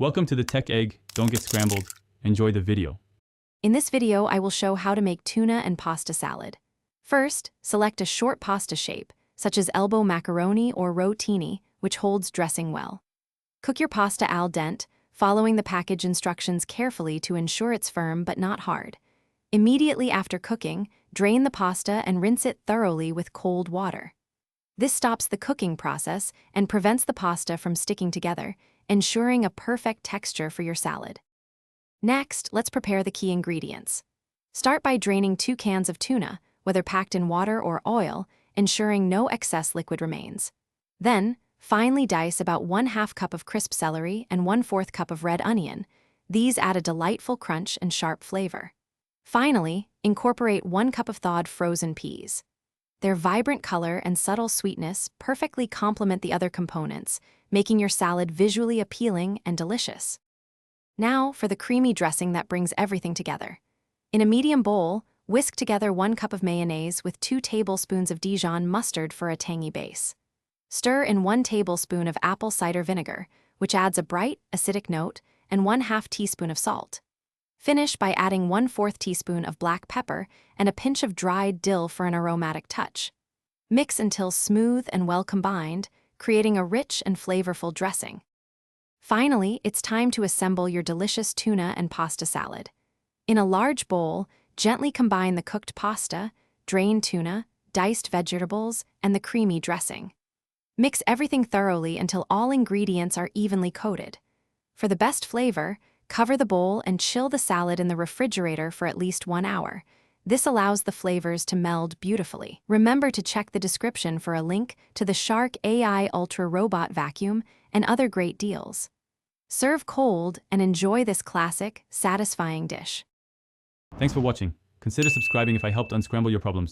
Welcome to the Tech Egg. Don't get scrambled. Enjoy the video. In this video, I will show how to make tuna and pasta salad. First, select a short pasta shape, such as elbow macaroni or rotini, which holds dressing well. Cook your pasta al dente, following the package instructions carefully to ensure it's firm but not hard. Immediately after cooking, drain the pasta and rinse it thoroughly with cold water. This stops the cooking process and prevents the pasta from sticking together, ensuring a perfect texture for your salad. Next, let's prepare the key ingredients. Start by draining 2 cans of tuna, whether packed in water or oil, ensuring no excess liquid remains. Then, finely dice about 1/2 cup of crisp celery and 1/4 cup of red onion. These add a delightful crunch and sharp flavor. Finally, incorporate 1 cup of thawed frozen peas. Their vibrant color and subtle sweetness perfectly complement the other components, making your salad visually appealing and delicious. Now for the creamy dressing that brings everything together. In a medium bowl, whisk together 1 cup of mayonnaise with 2 tablespoons of Dijon mustard for a tangy base. Stir in 1 tablespoon of apple cider vinegar, which adds a bright, acidic note, and 1/2 teaspoon of salt. Finish by adding 1/4 teaspoon of black pepper and a pinch of dried dill for an aromatic touch. Mix until smooth and well combined, creating a rich and flavorful dressing. Finally, it's time to assemble your delicious tuna and pasta salad. In a large bowl, gently combine the cooked pasta, drained tuna, diced vegetables, and the creamy dressing. Mix everything thoroughly until all ingredients are evenly coated. For the best flavor, cover the bowl and chill the salad in the refrigerator for at least 1 hour. This allows the flavors to meld beautifully. Remember to check the description for a link to the Shark AI Ultra Robot Vacuum and other great deals. Serve cold and enjoy this classic, satisfying dish. Thanks for watching. Consider subscribing if I helped unscramble your problems.